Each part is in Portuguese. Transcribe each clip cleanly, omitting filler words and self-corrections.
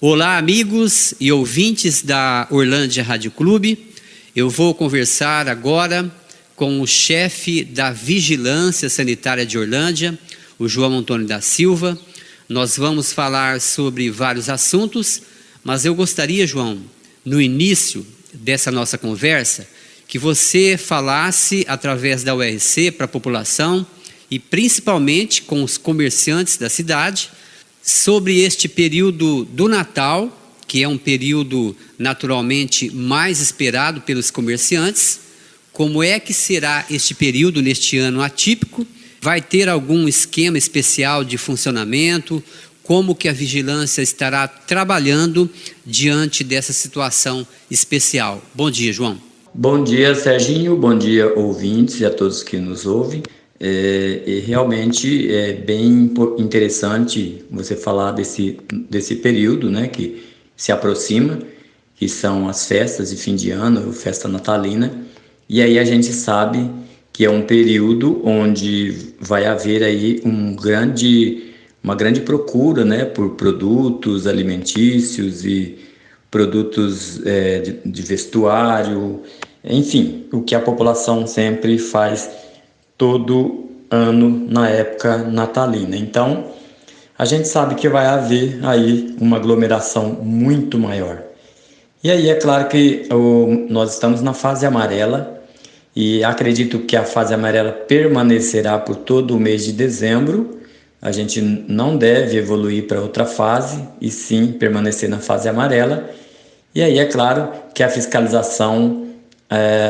Olá, amigos e ouvintes da Orlândia Rádio Clube. Eu vou conversar agora com o chefe da Vigilância Sanitária de Orlândia, o João Antônio da Silva. Nós vamos falar sobre vários assuntos, mas eu gostaria, João, no início dessa nossa conversa, que você falasse através da URC para a população e principalmente com os comerciantes da cidade sobre este período do Natal, que é um período naturalmente mais esperado pelos comerciantes. Como é que será este período neste ano atípico? Vai ter algum esquema especial de funcionamento? Como que a vigilância estará trabalhando diante dessa situação especial? Bom dia, João. Bom dia, Serginho. Bom dia, ouvintes e a todos que nos ouvem. Realmente é bem interessante você falar desse período, né, que se aproxima, que são as festas de fim de ano, festa natalina, e aí a gente sabe que é um período onde vai haver aí uma grande procura, né, por produtos alimentícios e produtos de vestuário, enfim, o que a população sempre faz todo ano na época natalina. Então, a gente sabe que vai haver aí uma aglomeração muito maior. E aí é claro que nós estamos na fase amarela e acredito que a fase amarela permanecerá por todo o mês de dezembro. A gente não deve evoluir para outra fase e sim permanecer na fase amarela. E aí é claro que a fiscalização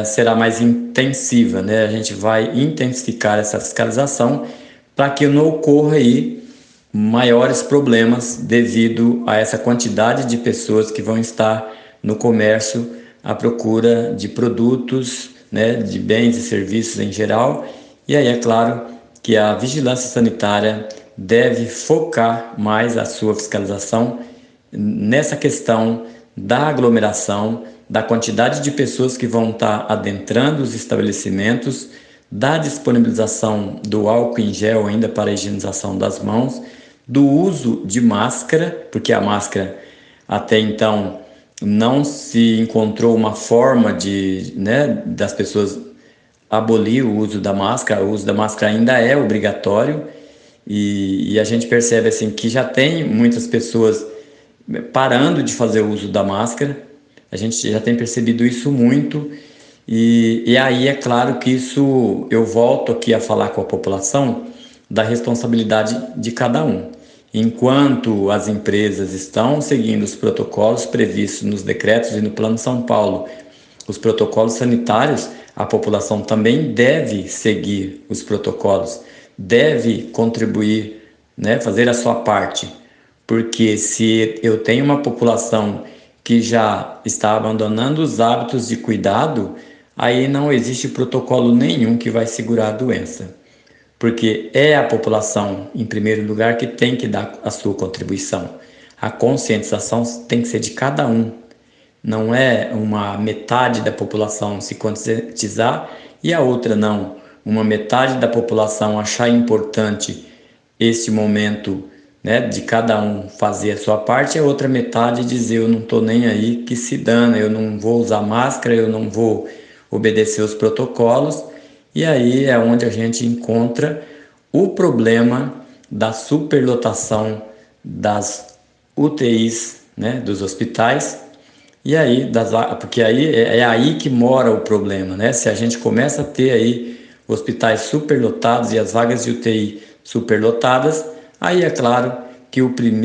será mais intensiva, né? A gente vai intensificar essa fiscalização para que não ocorra aí maiores problemas devido a essa quantidade de pessoas que vão estar no comércio à procura de produtos, né, de bens e serviços em geral. E aí é claro que a vigilância sanitária deve focar mais a sua fiscalização nessa questão da aglomeração, da quantidade de pessoas que vão estar adentrando os estabelecimentos, da disponibilização do álcool em gel ainda para a higienização das mãos, do uso de máscara, porque a máscara até então não se encontrou uma forma das pessoas abolir o uso da máscara. O uso da máscara ainda é obrigatório e a gente percebe assim que já tem muitas pessoas parando de fazer o uso da máscara. A gente já tem percebido isso muito e aí é claro que isso, eu volto aqui a falar com a população da responsabilidade de cada um. Enquanto as empresas estão seguindo os protocolos previstos nos decretos e no Plano São Paulo, os protocolos sanitários, a população também deve seguir os protocolos, deve contribuir, né, fazer a sua parte. Porque se eu tenho uma população que já está abandonando os hábitos de cuidado, aí não existe protocolo nenhum que vai segurar a doença. Porque é a população, em primeiro lugar, que tem que dar a sua contribuição. A conscientização tem que ser de cada um. Não é uma metade da população se conscientizar e a outra não. Uma metade da população achar importante esse momento, né, de cada um fazer a sua parte, e a outra metade dizer eu não estou nem aí, que se dana, eu não vou usar máscara, eu não vou obedecer os protocolos. E aí é onde a gente encontra o problema da superlotação das UTIs, né, dos hospitais. E aí, porque aí é aí que mora o problema, né? Se a gente começa a ter aí hospitais superlotados e as vagas de UTI superlotadas, aí é claro que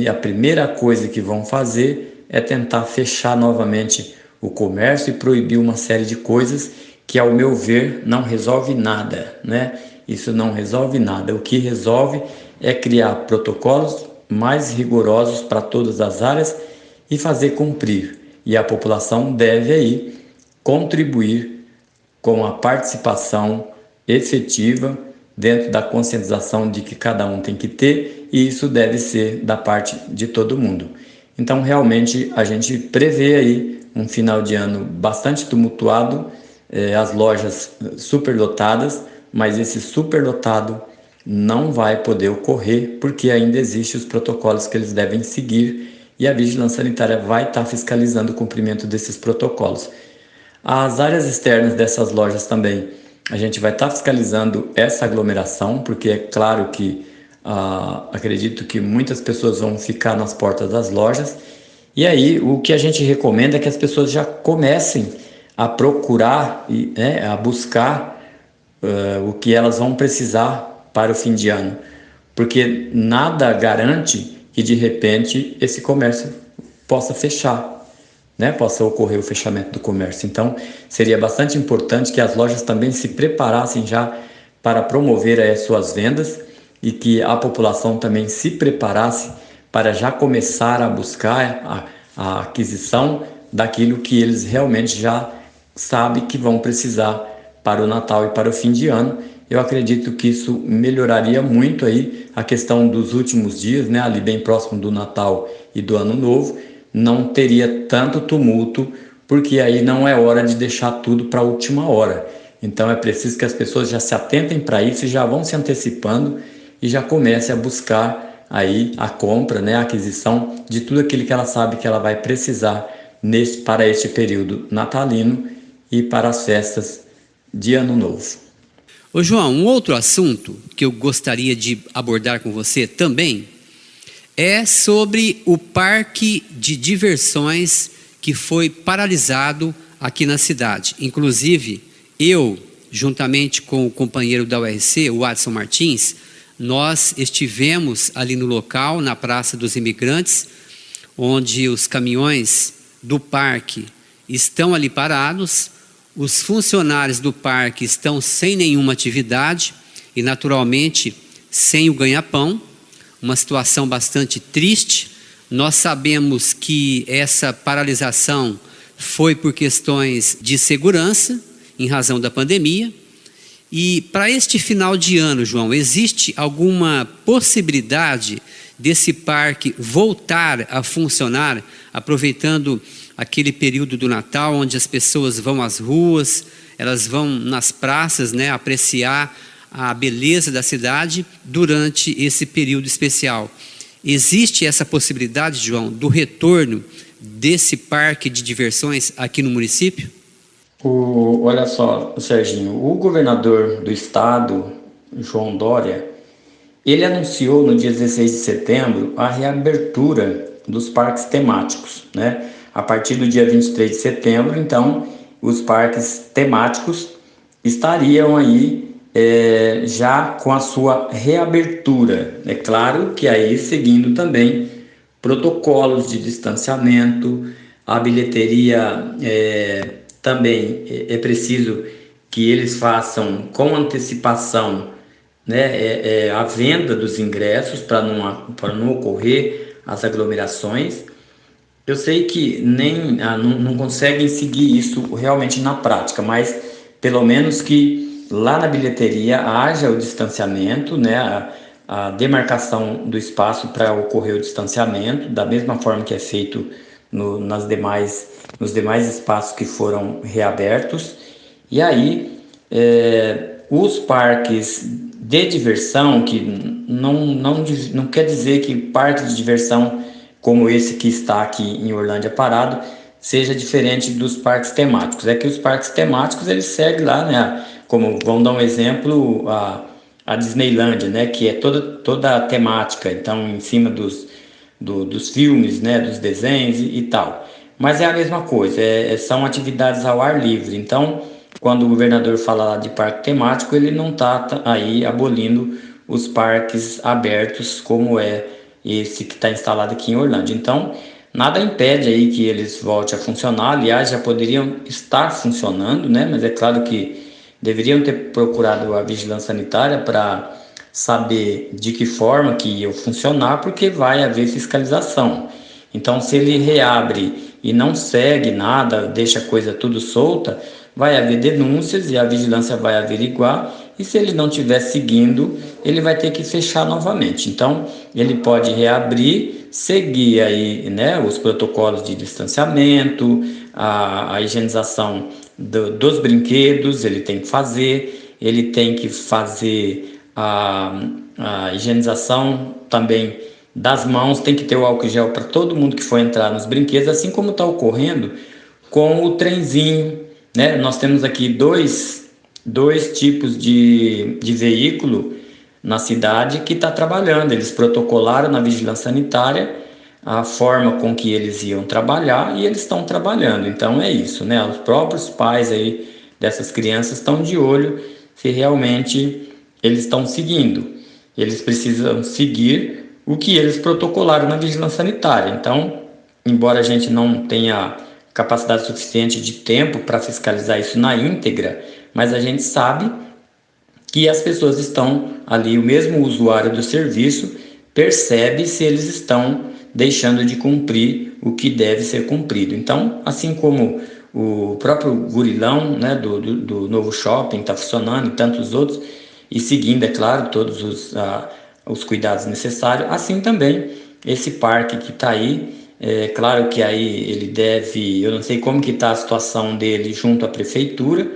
a primeira coisa que vão fazer é tentar fechar novamente o comércio e proibir uma série de coisas que, ao meu ver, não resolve nada, né? Isso não resolve nada. O que resolve é criar protocolos mais rigorosos para todas as áreas e fazer cumprir. E a população deve aí contribuir com a participação efetiva dentro da conscientização de que cada um tem que ter, e isso deve ser da parte de todo mundo. Então, realmente, a gente prevê aí um final de ano bastante tumultuado, as lojas superlotadas, mas esse superlotado não vai poder ocorrer porque ainda existem os protocolos que eles devem seguir e a vigilância sanitária vai estar fiscalizando o cumprimento desses protocolos. As áreas externas dessas lojas também, a gente vai estar fiscalizando essa aglomeração, porque é claro que acredito que muitas pessoas vão ficar nas portas das lojas. E aí, o que a gente recomenda é que as pessoas já comecem a procurar e a buscar o que elas vão precisar para o fim de ano, porque nada garante que de repente esse comércio possa fechar, possa ocorrer o fechamento do comércio. Então, seria bastante importante que as lojas também se preparassem já para promover as suas vendas e que a população também se preparasse para já começar a buscar a aquisição daquilo que eles realmente já sabem que vão precisar para o Natal e para o fim de ano. Eu acredito que isso melhoraria muito aí a questão dos últimos dias, ali bem próximo do Natal e do Ano Novo, não teria tanto tumulto, porque aí não é hora de deixar tudo para a última hora. Então é preciso que as pessoas já se atentem para isso e já vão se antecipando e já comecem a buscar aí a compra, a aquisição de tudo aquilo que ela sabe que ela vai precisar para este período natalino e para as festas de Ano Novo. Ô João, um outro assunto que eu gostaria de abordar com você também é sobre o parque de diversões que foi paralisado aqui na cidade. Inclusive, eu, juntamente com o companheiro da URC, o Adson Martins, nós estivemos ali no local, na Praça dos Imigrantes, onde os caminhões do parque estão ali parados, os funcionários do parque estão sem nenhuma atividade e, naturalmente, sem o ganha-pão, uma situação bastante triste. Nós sabemos que essa paralisação foi por questões de segurança, em razão da pandemia. E para este final de ano, João, existe alguma possibilidade desse parque voltar a funcionar, aproveitando aquele período do Natal, onde as pessoas vão às ruas, elas vão nas praças, apreciar a beleza da cidade durante esse período especial? Existe essa possibilidade, João, do retorno desse parque de diversões aqui no município? Olha só, Serginho, o governador do estado, João Dória, ele anunciou no dia 16 de setembro a reabertura dos parques temáticos, A partir do dia 23 de setembro, então, os parques temáticos estariam aí já com a sua reabertura. É claro que aí seguindo também protocolos de distanciamento, a bilheteria também é preciso que eles façam com antecipação a venda dos ingressos para não ocorrer as aglomerações. Eu sei que não conseguem seguir isso realmente na prática, mas pelo menos que lá na bilheteria haja o distanciamento, a demarcação do espaço para ocorrer o distanciamento, da mesma forma que é feito nos demais espaços que foram reabertos. E aí, os parques de diversão, que não quer dizer que parque de diversão como esse que está aqui em Orlândia parado seja diferente dos parques temáticos. É que os parques temáticos eles seguem lá, como vamos dar um exemplo, a Disneylândia, que é toda a temática, então em cima dos filmes, dos desenhos e tal. Mas é a mesma coisa, são atividades ao ar livre. Então, quando o governador fala lá de parque temático, ele não está aí abolindo os parques abertos, como é esse que está instalado aqui em Orlândia. Então, nada impede aí que eles voltem a funcionar. Aliás, já poderiam estar funcionando, mas é claro que deveriam ter procurado a vigilância sanitária para saber de que forma que iam funcionar, porque vai haver fiscalização. Então, se ele reabre e não segue nada, deixa a coisa tudo solta, vai haver denúncias e a vigilância vai averiguar, e se ele não estiver seguindo, ele vai ter que fechar novamente. Então, ele pode reabrir, seguir aí, os protocolos de distanciamento, a higienização dos brinquedos, ele tem que fazer a higienização também das mãos, tem que ter o álcool gel para todo mundo que for entrar nos brinquedos, assim como está ocorrendo com o trenzinho, né? Nós temos aqui dois tipos de veículo na cidade que está trabalhando. Eles protocolaram na vigilância sanitária a forma com que eles iam trabalhar e eles estão trabalhando. Então é isso, né? Os próprios pais aí dessas crianças estão de olho se realmente eles estão seguindo. Eles precisam seguir o que eles protocolaram na vigilância sanitária. Então, embora a gente não tenha capacidade suficiente de tempo para fiscalizar isso na íntegra, mas a gente sabe que as pessoas estão ali, o mesmo usuário do serviço percebe se eles estão deixando de cumprir o que deve ser cumprido. Então, assim como o próprio gurilão, né, do novo shopping está funcionando e tantos outros, e seguindo, é claro, todos os cuidados necessários, assim também esse parque que está aí, é claro que aí ele deve, eu não sei como que está a situação dele junto à prefeitura,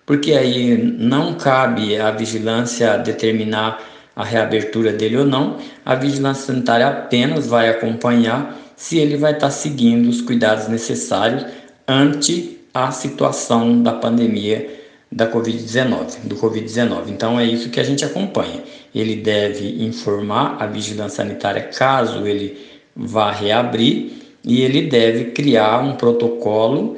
porque aí não cabe à vigilância determinar a reabertura dele ou não, a vigilância sanitária apenas vai acompanhar se ele vai estar seguindo os cuidados necessários ante a situação da pandemia do Covid-19. Então é isso que a gente acompanha. Ele deve informar a vigilância sanitária caso ele vá reabrir e ele deve criar um protocolo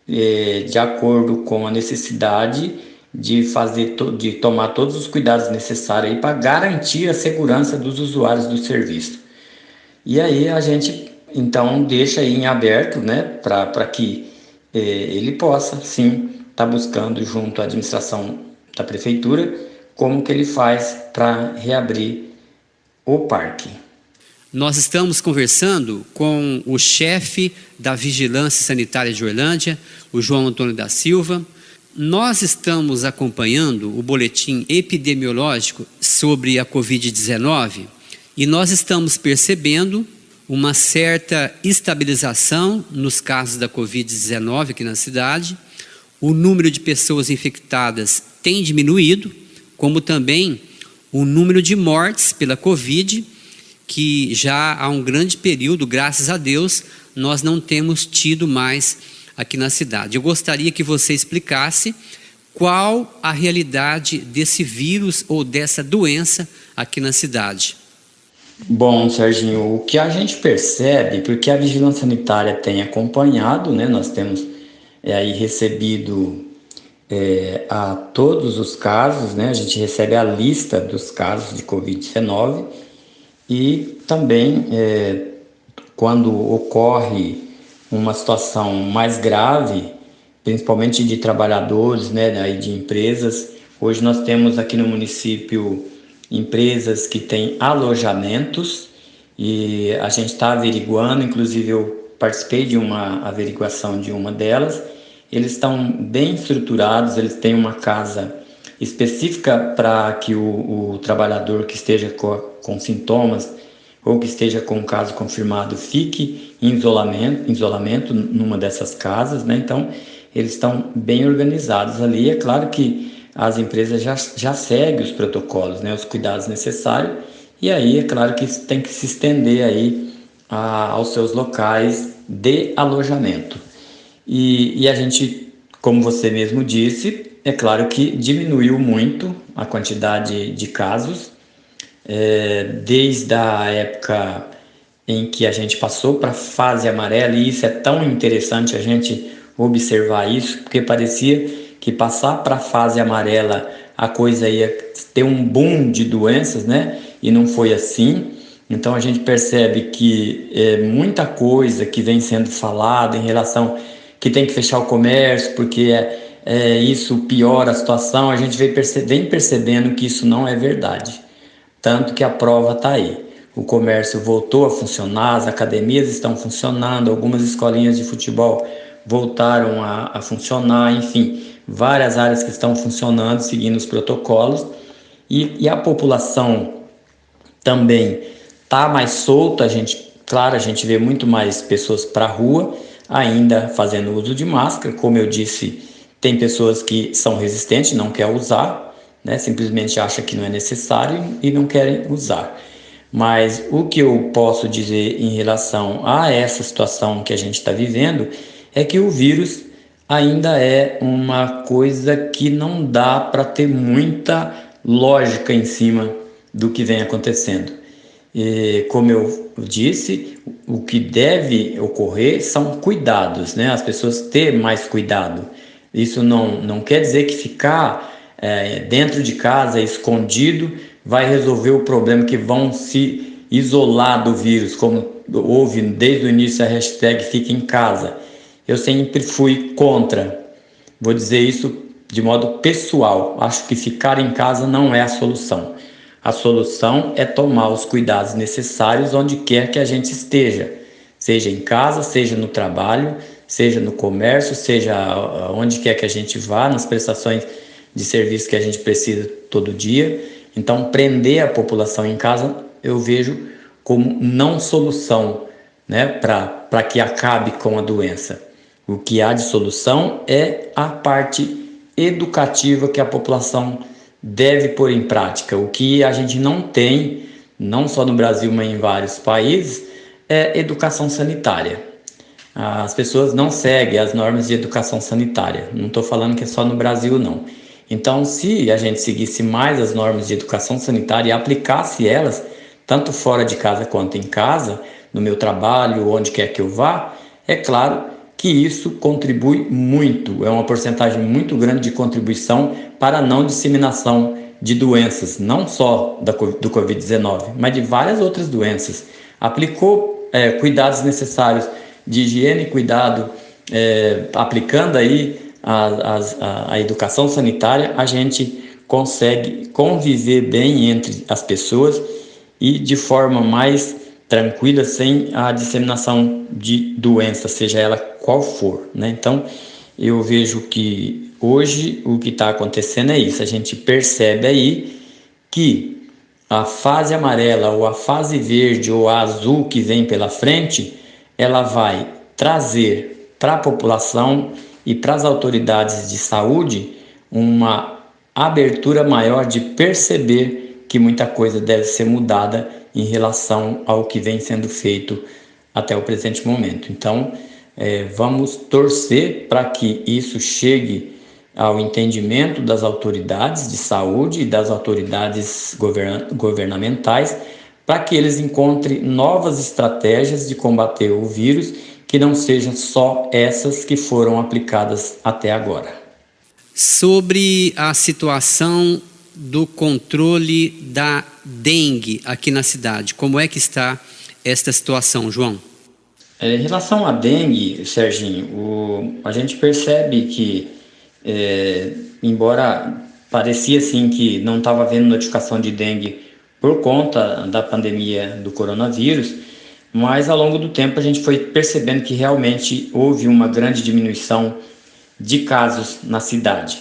de acordo com a necessidade de tomar todos os cuidados necessários para garantir a segurança dos usuários do serviço. E aí a gente então deixa aí em aberto, né, para que ele possa sim estar buscando junto à administração da prefeitura como que ele faz para reabrir o parque. Nós estamos conversando com o chefe da Vigilância Sanitária de Orlândia, o João Antônio da Silva. Nós estamos acompanhando o boletim epidemiológico sobre a Covid-19 e nós estamos percebendo uma certa estabilização nos casos da Covid-19 aqui na cidade. O número de pessoas infectadas tem diminuído, como também o número de mortes pela Covid, que já há um grande período, graças a Deus, nós não temos tido mais aqui na cidade. Eu gostaria que você explicasse qual a realidade desse vírus ou dessa doença aqui na cidade. Bom, Serginho, o que a gente percebe, porque a vigilância sanitária tem acompanhado, né? Nós temos aí recebido a todos os casos, né? A gente recebe a lista dos casos de Covid-19 e também quando ocorre uma situação mais grave, principalmente de trabalhadores, né, de empresas. Hoje nós temos aqui no município empresas que têm alojamentos e a gente está averiguando, inclusive eu participei de uma averiguação de uma delas. Eles estão bem estruturados, eles têm uma casa específica para que o trabalhador que esteja com sintomas ou que esteja com um caso confirmado fique em isolamento numa dessas casas, né? Então, eles estão bem organizados ali. É claro que as empresas já seguem os protocolos, né? Os cuidados necessários, e aí é claro que tem que se estender aí aos seus locais de alojamento. E a gente, como você mesmo disse, é claro que diminuiu muito a quantidade de casos, desde a época em que a gente passou para a fase amarela, e isso é tão interessante a gente observar isso, porque parecia que passar para a fase amarela a coisa ia ter um boom de doenças, né? E não foi assim. Então a gente percebe que muita coisa que vem sendo falada em relação que tem que fechar o comércio porque isso piora a situação, a gente vem percebendo que isso não é verdade. Tanto que a prova está aí. O comércio voltou a funcionar, as academias estão funcionando, algumas escolinhas de futebol voltaram a funcionar, enfim, várias áreas que estão funcionando, seguindo os protocolos. E a população também está mais solta, claro, a gente vê muito mais pessoas para a rua, ainda fazendo uso de máscara. Como eu disse, tem pessoas que são resistentes, não querem usar, né? Simplesmente acha que não é necessário e não querem usar. Mas o que eu posso dizer em relação a essa situação que a gente está vivendo é que o vírus ainda é uma coisa que não dá para ter muita lógica em cima do que vem acontecendo. E, como eu disse, o que deve ocorrer são cuidados, né? As pessoas ter mais cuidado. Isso não quer dizer que ficar dentro de casa, escondido, vai resolver o problema, que vão se isolar do vírus, como houve desde o início a hashtag Fica em Casa. Eu sempre fui contra, vou dizer isso de modo pessoal, acho que ficar em casa não é a solução. A solução é tomar os cuidados necessários onde quer que a gente esteja, seja em casa, seja no trabalho, seja no comércio, seja onde quer que a gente vá, nas prestações de serviço que a gente precisa todo dia. Então, prender a população em casa eu vejo como não solução, né, para que acabe com a doença. O que há de solução é a parte educativa que a população deve pôr em prática. O que a gente não tem, não só no Brasil, mas em vários países, é educação sanitária. As pessoas não seguem as normas de educação sanitária. Não estou falando que é só no Brasil, não. Então, se a gente seguisse mais as normas de educação sanitária e aplicasse elas, tanto fora de casa quanto em casa, no meu trabalho, onde quer que eu vá, é claro que isso contribui muito, é uma porcentagem muito grande de contribuição para a não disseminação de doenças, não só do Covid-19, mas de várias outras doenças. Aplicou cuidados necessários de higiene e cuidado, aplicando aí a educação sanitária, a gente consegue conviver bem entre as pessoas e de forma mais tranquila, sem a disseminação de doença, seja ela qual for, né? Então, eu vejo que hoje o que está acontecendo é isso. A gente percebe aí que a fase amarela ou a fase verde ou a azul que vem pela frente, ela vai trazer para a população e para as autoridades de saúde uma abertura maior de perceber que muita coisa deve ser mudada em relação ao que vem sendo feito até o presente momento. Então, vamos torcer para que isso chegue ao entendimento das autoridades de saúde e das autoridades governamentais, para que eles encontrem novas estratégias de combater o vírus, que não sejam só essas que foram aplicadas até agora. Sobre a situação do controle da dengue aqui na cidade, como é que está esta situação, João? Em relação à dengue, Serginho, a gente percebe que, embora parecia assim que não estava havendo notificação de dengue por conta da pandemia do coronavírus, mas ao longo do tempo a gente foi percebendo que realmente houve uma grande diminuição de casos na cidade,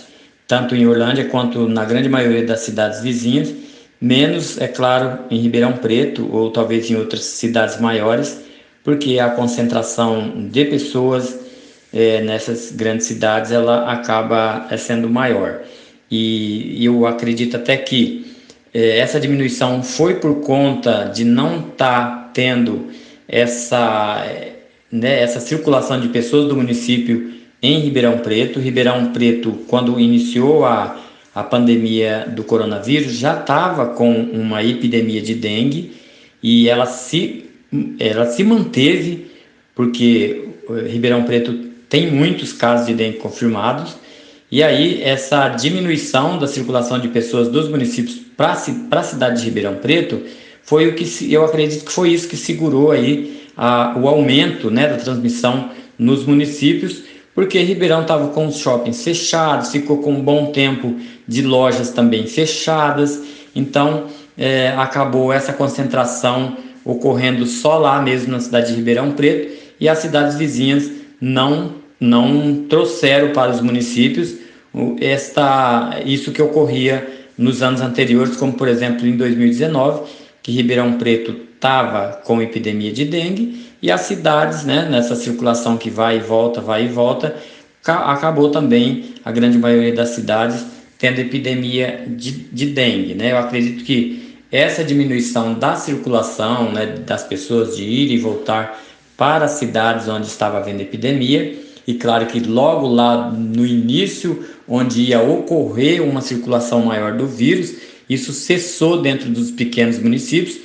tanto em Orlândia quanto na grande maioria das cidades vizinhas, menos, é claro, em Ribeirão Preto ou talvez em outras cidades maiores, porque a concentração de pessoas nessas grandes cidades ela acaba sendo maior. E eu acredito até que essa diminuição foi por conta de não estar tendo essa circulação de pessoas do município em Ribeirão Preto. Ribeirão Preto, quando iniciou a pandemia do coronavírus, já estava com uma epidemia de dengue e ela se manteve, porque Ribeirão Preto tem muitos casos de dengue confirmados, e aí essa diminuição da circulação de pessoas dos municípios para a cidade de Ribeirão Preto foi o que eu acredito que foi isso que segurou aí o aumento, né, da transmissão nos municípios, porque Ribeirão estava com os shoppings fechados, ficou com um bom tempo de lojas também fechadas, então acabou essa concentração ocorrendo só lá mesmo na cidade de Ribeirão Preto, e as cidades vizinhas não trouxeram para os municípios isso que ocorria nos anos anteriores, como por exemplo em 2019, que Ribeirão Preto estava com epidemia de dengue, e as cidades, né, nessa circulação que vai e volta, acabou também a grande maioria das cidades tendo epidemia de dengue, né? Eu acredito que essa diminuição da circulação, né, das pessoas de ir e voltar para as cidades onde estava havendo epidemia, e claro que logo lá no início, onde ia ocorrer uma circulação maior do vírus, isso cessou dentro dos pequenos municípios,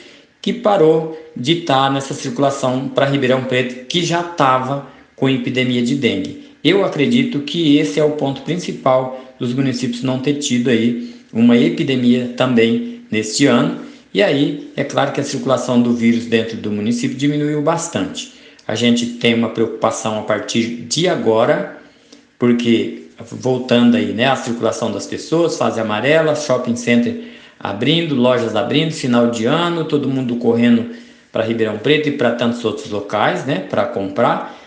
que parou de estar nessa circulação para Ribeirão Preto, que já estava com epidemia de dengue. Eu acredito que esse é o ponto principal dos municípios não ter tido aí uma epidemia também neste ano. E aí, é claro que a circulação do vírus dentro do município diminuiu bastante. A gente tem uma preocupação a partir de agora, porque voltando aí, né, a circulação das pessoas, fase amarela, shopping center abrindo, lojas abrindo, final de ano, todo mundo correndo para Ribeirão Preto e para tantos outros locais, né, para comprar.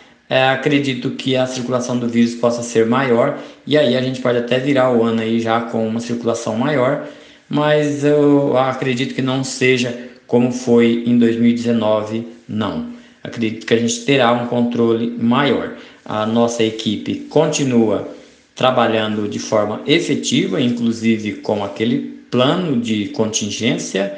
Acredito que a circulação do vírus possa ser maior, e aí a gente pode até virar o ano aí já com uma circulação maior, mas eu acredito que não seja como foi em 2019, não. Acredito que a gente terá um controle maior. A nossa equipe continua trabalhando de forma efetiva, inclusive com aquele plano de contingência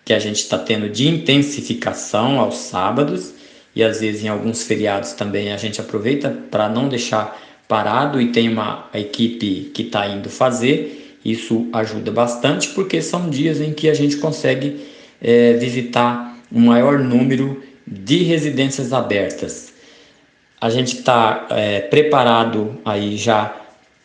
que a gente está tendo de intensificação aos sábados, e às vezes em alguns feriados também a gente aproveita para não deixar parado, e tem uma equipe que está indo fazer. Isso ajuda bastante, porque são dias em que a gente consegue visitar um maior número de residências abertas. A gente está preparado aí já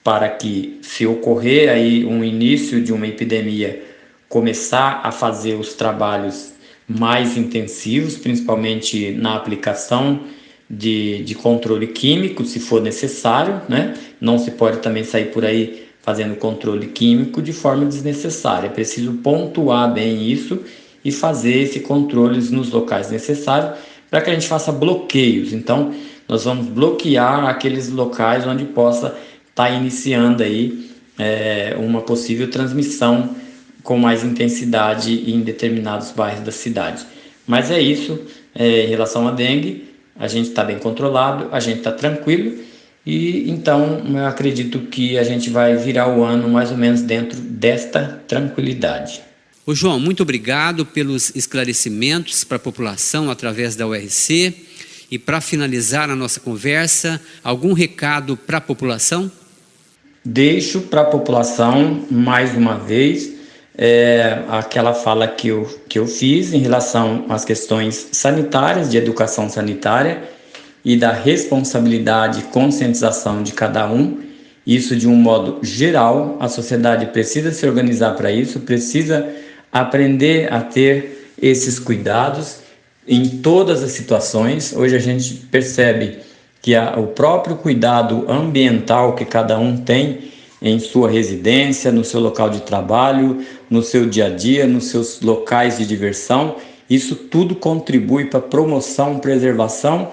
para que, se ocorrer aí um início de uma epidemia, começar a fazer os trabalhos mais intensivos, principalmente na aplicação de controle químico, se for necessário, né? Não se pode também sair por aí fazendo controle químico de forma desnecessária. É preciso pontuar bem isso e fazer esse controles nos locais necessários para que a gente faça bloqueios. Então, nós vamos bloquear aqueles locais onde possa estar iniciando aí uma possível transmissão com mais intensidade em determinados bairros da cidade. Mas é isso, em relação à dengue, a gente está bem controlado, a gente está tranquilo, e então eu acredito que a gente vai virar o ano mais ou menos dentro desta tranquilidade. Ô João, muito obrigado pelos esclarecimentos para a população através da URC. E para finalizar a nossa conversa, algum recado para a população? Deixo para a população, mais uma vez, aquela fala que eu fiz em relação às questões sanitárias, de educação sanitária e da responsabilidade e conscientização de cada um. Isso de um modo geral, a sociedade precisa se organizar para isso, precisa aprender a ter esses cuidados em todas as situações. Hoje a gente percebe que o próprio cuidado ambiental que cada um tem em sua residência, no seu local de trabalho, no seu dia a dia, nos seus locais de diversão, isso tudo contribui para a promoção, preservação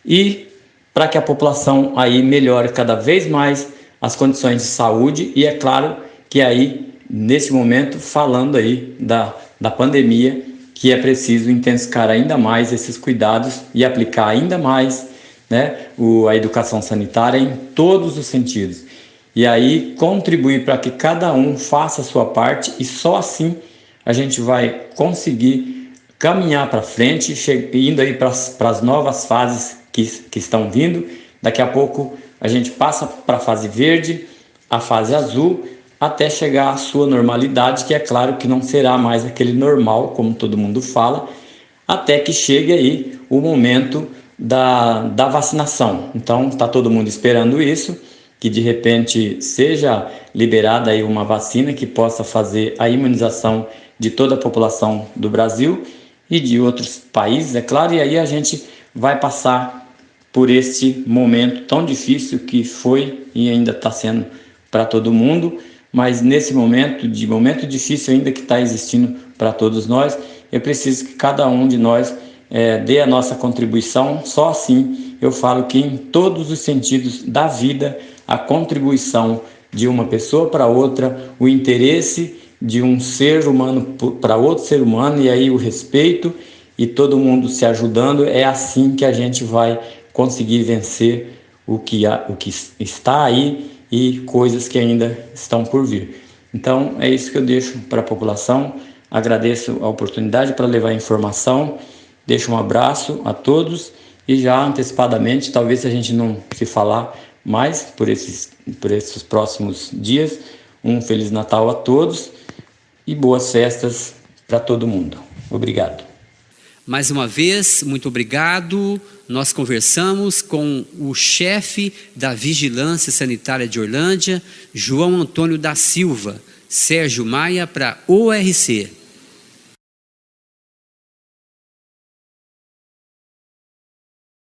e para que a população aí melhore cada vez mais as condições de saúde. E é claro que aí, nesse momento, falando aí da pandemia, que é preciso intensificar ainda mais esses cuidados e aplicar ainda mais, né, a educação sanitária em todos os sentidos. E aí contribuir para que cada um faça a sua parte, e só assim a gente vai conseguir caminhar para frente, indo aí para as novas fases que estão vindo. Daqui a pouco a gente passa para a fase verde, a fase azul, até chegar à sua normalidade, que é claro que não será mais aquele normal, como todo mundo fala, até que chegue aí o momento da vacinação. Então, está todo mundo esperando isso, que de repente seja liberada aí uma vacina que possa fazer a imunização de toda a população do Brasil e de outros países, é claro, e aí a gente vai passar por este momento tão difícil que foi e ainda está sendo para todo mundo. Mas nesse momento difícil ainda que está existindo para todos nós, eu preciso que cada um de nós dê a nossa contribuição. Só assim eu falo que em todos os sentidos da vida, a contribuição de uma pessoa para outra, o interesse de um ser humano para outro ser humano, e aí o respeito e todo mundo se ajudando, é assim que a gente vai conseguir vencer o que está aí e coisas que ainda estão por vir. Então é isso que eu deixo para a população, Agradeço a oportunidade para levar a informação, deixo um abraço a todos e já antecipadamente, talvez se a gente não se falar mais por esses próximos dias, um Feliz Natal a todos e boas festas para todo mundo. Obrigado. Mais uma vez, muito obrigado. Nós conversamos com o chefe da Vigilância Sanitária de Orlândia, João Antônio da Silva. Sérgio Maia para ORC.